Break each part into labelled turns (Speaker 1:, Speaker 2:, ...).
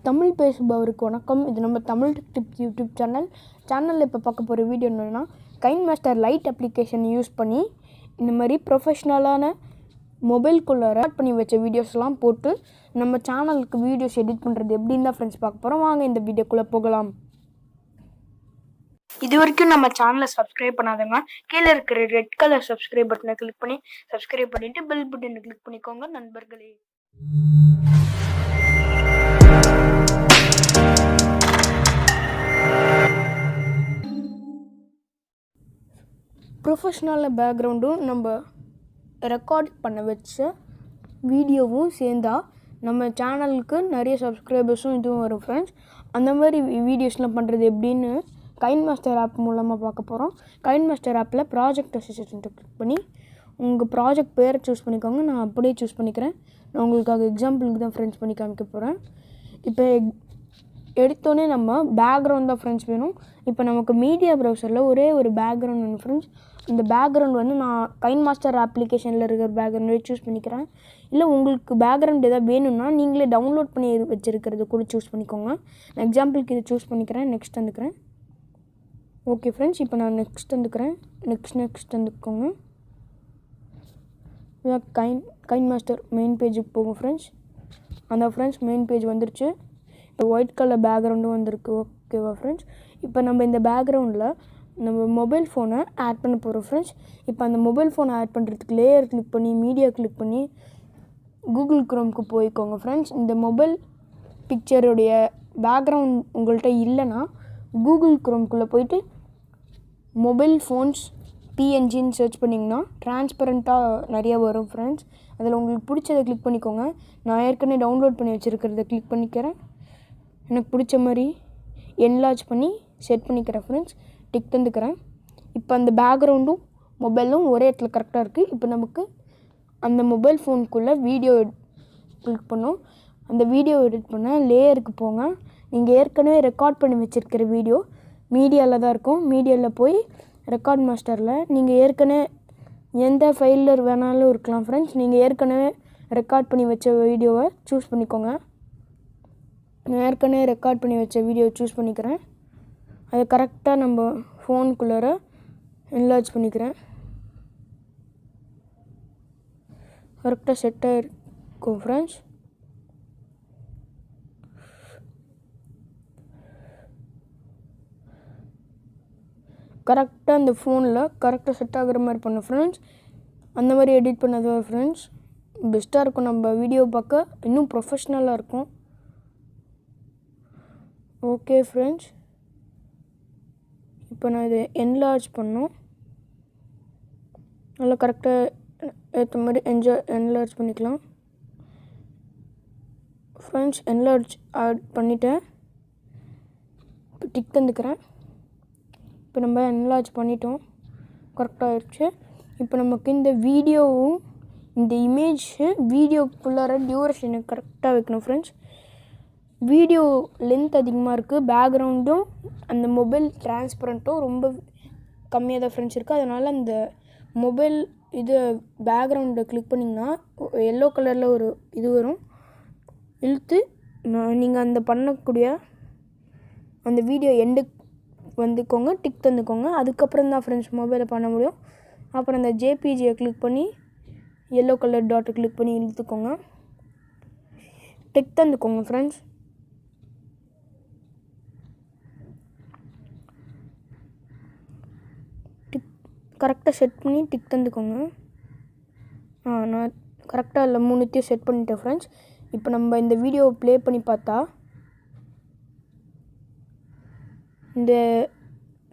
Speaker 1: தமிழ் பேசுபவருக்கு வணக்கம். இது நம்ம தமிழ் டிப்ஸ் யூடியூப் சேனலில் இப்போ பார்க்க போகிற வீடியோ என்னென்னா, கைன்மாஸ்டர் லைட் அப்ளிகேஷன் யூஸ் பண்ணி இந்த மாதிரி ப்ரொஃபஷ்னலான மொபைல்குள்ளே ரெக்கார்ட் பண்ணி வச்ச வீடியோஸ்லாம் போட்டு நம்ம சேனலுக்கு வீடியோஸ் எடிட் பண்ணுறது எப்படின்னு தான் ஃப்ரெண்ட்ஸ் பார்க்க போகிறோம். வாங்க இந்த வீடியோக்குள்ளே போகலாம். இது வரைக்கும் நம்ம சேனலை சப்ஸ்கிரைப் பண்ணாதவங்க கீழே இருக்கிற ரெட் கலர் சப்ஸ்கிரைப் பட்டனை கிளிக் பண்ணி சப்ஸ்கிரைப் பண்ணிவிட்டு பெல் பட்டனை கிளிக் பண்ணிக்கோங்க நண்பர்களே. ப்ரொஃபஷ்னல் பேக்ரவுண்டும் நம்ம ரெக்கார்ட் பண்ண வச்ச வீடியோவும் சேர்ந்தா நம்ம சேனலுக்கு நிறைய சப்ஸ்கிரைபர்ஸும் இதுவும் வரும் ஃப்ரெண்ட்ஸ். அந்த மாதிரி வீடியோஸ்லாம் பண்ணுறது எப்படின்னு கைன்மாஸ்டர் ஆப் மூலமாக பார்க்க போகிறோம். கைன்மாஸ்டர் ஆப்பில் ப்ராஜெக்ட் அசிஸ்டண்ட்டை கிளிக் பண்ணி உங்கள் ப்ராஜெக்ட் பேரை சூஸ் பண்ணிக்கோங்க. நான் அப்படியே சூஸ் பண்ணிக்கிறேன். நான் உங்களுக்காக எக்ஸாம்பிளுக்கு தான் ஃப்ரெண்ட்ஸ் பண்ணி காமிக்க போகிறேன். இப்போ எடுத்தோடனே நம்ம பேக்ரவுண்ட் தான் ஃப்ரெண்ட்ஸ் வேணும். இப்போ நமக்கு மீடியா ப்ரௌசரில் ஒரே ஒரு பேக்ரவுண்ட் வேணும் ஃப்ரெண்ட்ஸ். இந்த பேக்ரவுண்ட் வந்து நான் கைன்மாஸ்டர் அப்ளிகேஷனில் இருக்கிற பேக்ரவுண்டே சூஸ் பண்ணிக்கிறேன். இல்லை உங்களுக்கு பேக்ரவுண்ட் எதாவது வேணும்னா நீங்களே டவுன்லோட் பண்ணி வச்சுருக்கிறது கூட சூஸ் பண்ணிக்கோங்க. நான் எக்ஸாம்பிளுக்கு இதை சூஸ் பண்ணிக்கிறேன். நெக்ஸ்ட் வந்துக்கிறேன். ஓகே ஃப்ரெண்ட்ஸ், இப்போ நான் நெக்ஸ்ட் வந்துக்கிறேன். நெக்ஸ்ட் வந்துக்கோங்க. கைன்மாஸ்டர் மெயின் பேஜுக்கு போகும் ஃப்ரெண்ட்ஸ். அந்த ஃப்ரெண்ட்ஸ் மெயின் பேஜ் வந்துருச்சு. இப்போ ஒயிட் கலர் பேக்ரவுண்டும் வந்திருக்கு. ஓகேவா ஃப்ரெண்ட்ஸ், இப்போ நம்ம இந்த பேக்ரவுண்டில் நம்ம மொபைல் ஃபோனை ஆட் பண்ண போகிறோம் ஃப்ரெண்ட்ஸ். இப்போ அந்த மொபைல் ஃபோனை ஆட் பண்ணுறதுக்கு லேயர் கிளிக் பண்ணி மீடியா கிளிக் பண்ணி கூகுள் குரோம்க்கு போய்க்கோங்க ஃப்ரெண்ட்ஸ். இந்த மொபைல் பிக்சருடைய பேக்ரவுண்ட் உங்கள்கிட்ட இல்லைன்னா கூகுள் குரோம்குள்ளே போயிட்டு மொபைல் ஃபோன்ஸ் பிஎன்ஜின்னு சர்ச் பண்ணிங்கன்னா டிரான்ஸ்பரண்ட்டாக நிறையா வரும் ஃப்ரெண்ட்ஸ். அதில் உங்களுக்கு பிடிச்சதை கிளிக் பண்ணிக்கோங்க. நான் ஏற்கனவே டவுன்லோட் பண்ணி வச்சுருக்கிறத கிளிக் பண்ணிக்கிறேன். எனக்கு பிடிச்ச மாதிரி என்லார்ஜ் பண்ணி செட் பண்ணிக்கிறேன் ஃப்ரெண்ட்ஸ். டிக் தந்துக்கிறேன். இப்போ அந்த பேக்ரவுண்டும் மொபைலும் ஒரே இடத்துல கரெக்டாக இருக்குது. இப்போ நமக்கு அந்த மொபைல் ஃபோனுக்குள்ளே வீடியோ கிளிக் பண்ணோம். அந்த வீடியோ எடிட் பண்ண லேயருக்கு போங்க. நீங்கள் ஏற்கனவே ரெக்கார்ட் பண்ணி வச்சுருக்கிற வீடியோ மீடியாவில் தான் இருக்கும். மீடியாவில் போய் ரெக்கார்ட் மாஸ்டரில் நீங்கள் ஏற்கனவே எந்த ஃபைலில் வேணாலும் இருக்கலாம் ஃப்ரெண்ட்ஸ். நீங்கள் ஏற்கனவே ரெக்கார்ட் பண்ணி வச்ச வீடியோவை சூஸ் பண்ணிக்கோங்க. நான் ஏற்கனவே ரெக்கார்ட் பண்ணி வச்ச வீடியோவை சூஸ் பண்ணிக்கிறேன். அதை கரெக்டாக நம்ம ஃபோனுக்குள்ளார என்லார்ஜ் பண்ணிக்கிறேன். கரெக்டாக செட் ஆகிருக்கும் ஃப்ரெண்ட்ஸ். கரெக்டாக அந்த ஃபோனில் கரெக்டாக செட் ஆகிற மாதிரி பண்ணோம் ஃப்ரெண்ட்ஸ். அந்த மாதிரி எடிட் பண்ணது ஃப்ரெண்ட்ஸ் பெஸ்ட்டாக இருக்கும். நம்ம வீடியோ பார்க்க இன்னும் ப்ரொஃபஷ்னலாக இருக்கும். ஓகே ஃப்ரெண்ட்ஸ், இப்போ நான் இதை என்லார்ஜ் பண்ணோம். நல்லா கரெக்டாக ஏற்ற மாதிரி என்லார்ஜ் பண்ணிக்கலாம் ஃப்ரெண்ட்ஸ். என்லார்ஜ் ஆட் பண்ணிவிட்டேன். இப்போ டிக் தந்துக்கிறேன். இப்போ நம்ம என்லார்ஜ் பண்ணிட்டோம். கரெக்டாக ஆயிடுச்சு. இப்போ நமக்கு இந்த வீடியோவும் இந்த வீடியோக்குள்ளார டியூரேஷனை கரெக்டாக வைக்கணும் ஃப்ரெண்ட்ஸ். வீடியோ லென்த் அதிகமாக இருக்குது. பேக்ரவுண்டும் அந்த மொபைல் டிரான்ஸ்பரண்ட்டும் ரொம்ப கம்மியாக தான் ஃப்ரெண்ட்ஸ் இருக்குது. அதனால் அந்த மொபைல் பேக்ரவுண்டை கிளிக் பண்ணிங்கன்னா எல்லோ கலரில் ஒரு இது வரும். இழுத்து நீங்கள் அந்த பண்ணக்கூடிய அந்த வீடியோ எண்டுக்கு வந்துக்கோங்க. டிக் தந்துக்கோங்க. அதுக்கப்புறம் தான் ஃப்ரெண்ட்ஸ் மொபைலை பண்ண முடியும். அப்புறம் அந்த ஜேபிஜியை கிளிக் பண்ணி எல்லோ கலர் டாட்டை கிளிக் பண்ணி இழுத்துக்கோங்க. டிக் தந்துக்கோங்க ஃப்ரெண்ட்ஸ். கரெக்டாக செட் பண்ணி டிக் தந்துக்கோங்க. நான் கரெக்டாக இல்லை 3த்தையும் செட் பண்ணிட்டேன் ஃப்ரெண்ட்ஸ். இப்போ நம்ம இந்த வீடியோவை ப்ளே பண்ணி பார்த்தா இந்த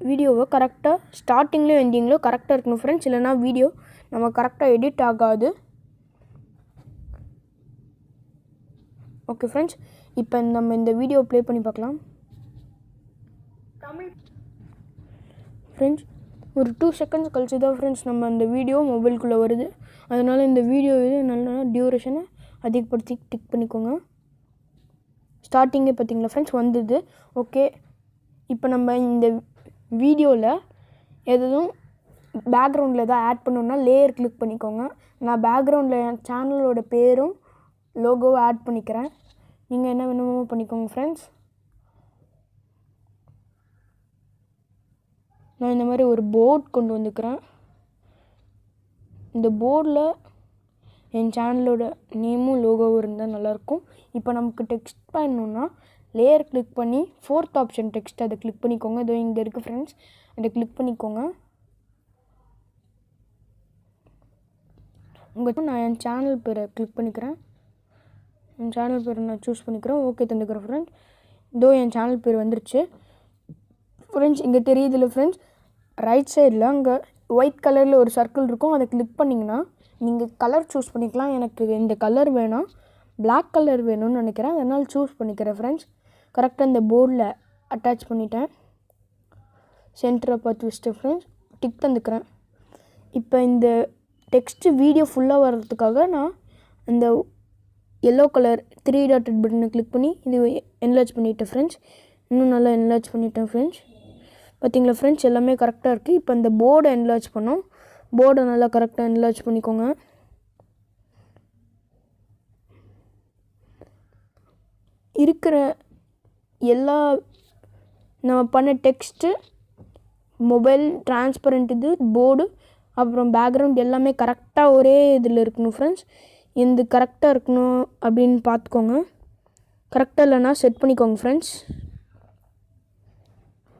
Speaker 1: வீடியோவை கரெக்டாக ஸ்டார்டிங்லேயும் எண்டிங்லேயும் கரெக்டாக இருக்கணும் ஃப்ரெண்ட்ஸ். இல்லைனா வீடியோ நம்ம கரெக்டாக எடிட் ஆகாது. ஓகே ஃப்ரெண்ட்ஸ், இப்போ நம்ம இந்த வீடியோ ப்ளே பண்ணி பார்க்கலாம். தமிழ் ஃப்ரெண்ட்ஸ் ஒரு 2 செகண்ட்ஸ் கழிச்சு தான் ஃப்ரெண்ட்ஸ் நம்ம அந்த வீடியோ மொபைலுக்குள்ளே வருது. அதனால் இந்த வீடியோ நல்லா டியூரேஷனை அதிகப்படுத்தி டிக் பண்ணிக்கோங்க. ஸ்டார்டிங்கே பார்த்தீங்களா ஃப்ரெண்ட்ஸ் வந்தது. ஓகே, இப்போ நம்ம இந்த வீடியோவில் எதுவும் பேக்ரவுண்டில் எதாவது ஆட் பண்ணணுன்னா லேயர் கிளிக் பண்ணிக்கோங்க. நான் பேக்ரவுண்டில் என் சேனலோட பேரும் லோகோவை ஆட் பண்ணிக்கிறேன். நீங்கள் என்ன வேணுமோ பண்ணிக்கோங்க ஃப்ரெண்ட்ஸ். நான் இந்த மாதிரி ஒரு போர்ட் கொண்டு வந்துக்கிறேன். இந்த போர்டில் என் சேனலோட நேமும் லோகோவும் இருந்தால் நல்லாயிருக்கும். இப்போ நமக்கு டெக்ஸ்ட் பண்ணணுன்னா லேயர் கிளிக் பண்ணி 4th ஆப்ஷன் டெக்ஸ்ட் அதை கிளிக் பண்ணிக்கோங்க. இதோ இங்கே இருக்குது ஃப்ரெண்ட்ஸ், அதை கிளிக் பண்ணிக்கோங்க. நான் என் சேனல் பேரை கிளிக் பண்ணிக்கிறேன். என் சேனல் பேரை நான் சூஸ் பண்ணிக்கிறேன். ஓகே தந்துக்கிறேன் ஃப்ரெண்ட்ஸ். இதோ என் சேனல் பேர் வந்துருச்சு ஃப்ரெண்ட்ஸ். இங்கே தெரியுதுல்ல ஃப்ரெண்ட்ஸ், ரைட் சைடில் அங்கே ஒயிட் கலரில் ஒரு சர்க்கிள் இருக்கும். அதை கிளிக் பண்ணிங்கன்னா நீங்கள் கலர் சூஸ் பண்ணிக்கலாம். எனக்கு இந்த கலர் வேணாம், பிளாக் கலர் வேணும்னு நினைக்கிறேன், அதனால் சூஸ் பண்ணிக்கிறேன் ஃப்ரெண்ட்ஸ். கரெக்டாக இந்த போர்டில் அட்டாச் பண்ணிட்டேன். சென்டரை பார்த்து வச்சுட்டேன் ஃப்ரெண்ட்ஸ். டிக் தந்துக்கிறேன். இப்போ இந்த டெக்ஸ்ட்டு வீடியோ ஃபுல்லாக வர்றதுக்காக நான் இந்த எல்லோ கலர் 3 டாட்டட் பட்டனை கிளிக் பண்ணி இது என்லார்ஜ் பண்ணிட்டேன் ஃப்ரெண்ட்ஸ். இன்னும் நல்லா என்லார்ஜ் பண்ணிட்டேன் ஃப்ரெண்ட்ஸ். பார்த்தீங்களா ஃப்ரெண்ட்ஸ், எல்லாமே கரெக்டாக இருக்குது. இப்போ இந்த போர்டை என்லார்ஜ் பண்ணோம். போர்டை நல்லா கரெக்டாக என்லார்ஜ் பண்ணிக்கோங்க. இருக்கிற எல்லா நம்ம பண்ண டெக்ஸ்ட்டு, மொபைல், டிரான்ஸ்பரண்ட், இது போர்டு, அப்புறம் பேக்ரவுண்ட் எல்லாமே கரெக்டாக ஒரே இதில் இருக்கணும் ஃப்ரெண்ட்ஸ். இந்த கரெக்டாக இருக்கணும் அப்படின்னு பார்த்துக்கோங்க. கரெக்டாக இல்லைன்னா செட் பண்ணிக்கோங்க ஃப்ரெண்ட்ஸ்.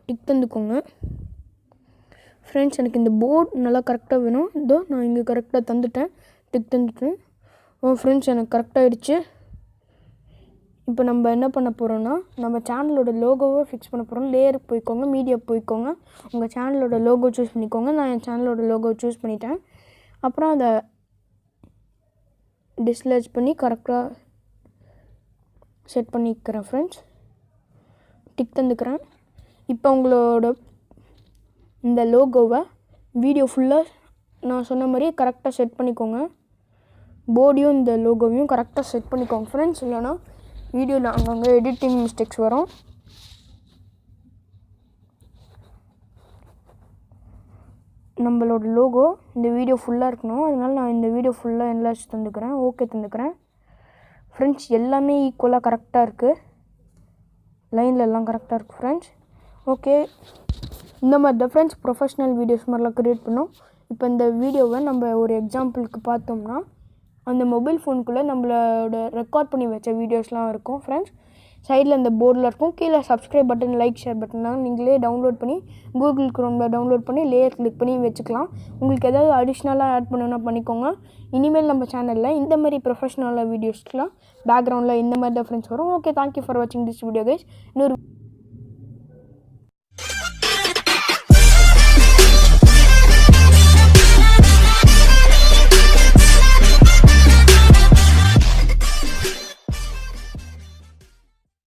Speaker 1: டிக் தந்துக்கோங்க ஃப்ரெண்ட்ஸ். எனக்கு இந்த போர்டு நல்லா கரெக்டாக வேணும். இதோ நான் இங்கே கரெக்டாக தந்துட்டேன், டிக் தந்துட்டேன். ஃப்ரெண்ட்ஸ் எனக்கு கரெக்டாகிடுச்சு. இப்போ நம்ம என்ன பண்ண போகிறோன்னா நம்ம சேனலோட லோகோவை ஃபிக்ஸ் பண்ண போகிறோம். லேயருக்கு போய்க்கோங்க, மீடியா போய்க்கோங்க, உங்கள் சேனலோட லோகோ சூஸ் பண்ணிக்கோங்க. நான் என் சேனலோட லோகோவை சூஸ் பண்ணிட்டேன். அப்புறம் அதை டிஸ்லேஜ் பண்ணி கரெக்டாக செட் பண்ணிக்கிறேன் ஃப்ரெண்ட்ஸ். டிக் தந்துக்கிறேன். இப்போ உங்களோட இந்த லோகோவை வீடியோ ஃபுல்லாக நான் சொன்ன மாதிரியே கரெக்டாக செட் பண்ணிக்கோங்க. போர்டையும் இந்த லோகோவையும் கரெக்டாக செட் பண்ணிக்கோங்க ஃப்ரெண்ட்ஸ். இல்லைனா வீடியோவில் அங்கங்கே எடிட்டிங் மிஸ்டேக்ஸ் வரும். நம்மளோட லோகோ இந்த வீடியோ ஃபுல்லாக இருக்கணும், அதனால் நான் இந்த வீடியோ ஃபுல்லாக என்லார்ஜ் தந்துக்கிறேன். ஓகே தந்துக்கிறேன் ஃப்ரெண்ட்ஸ். எல்லாமே ஈக்குவலாக கரெக்டாக இருக்குது, லைனில் எல்லாம் கரெக்டாக இருக்குது ஃப்ரெண்ட்ஸ். ஓகே, இந்த மாதிரி தான் ஃப்ரெண்ட்ஸ் ப்ரொஃபஷ்னல் வீடியோஸ் மாதிரிலாம் க்ரியேட் பண்ணோம். இப்போ இந்த வீடியோவை நம்ம ஒரு எக்ஸாம்பிளுக்கு பார்த்தோம்னா அந்த மொபைல் ஃபோனுக்குள்ளே நம்மளோட ரெக்கார்ட் பண்ணி வச்ச வீடியோஸ்லாம் இருக்கும் ஃப்ரெண்ட்ஸ். சைடில் இந்த போர்டில் இருக்கும். கீழே சப்ஸ்கிரைப் பட்டன், லைக், ஷேர் பட்டன்லாம் நீங்களே டவுன்லோட் பண்ணி கூகுள் க்ரோமில் டவுன்லோட் பண்ணி லேயர் கிளிக் பண்ணி வச்சுக்கலாம். உங்களுக்கு ஏதாவது அடிஷ்னலாக ஆட் பண்ணணும்னா பண்ணிக்கோங்க. இனிமேல் நம்ம சேனலில் இந்த மாதிரி ப்ரொஃபஷ்னலாக வீடியோஸ்லாம் பேக்ரவுண்டில் இந்த மாதிரி தான் ஃப்ரெண்ட்ஸ் வரும். ஓகே, தேங்க்யூ ஃபார் வாட்சிங் திஸ் வீடியோ கைஸ். இன்னொரு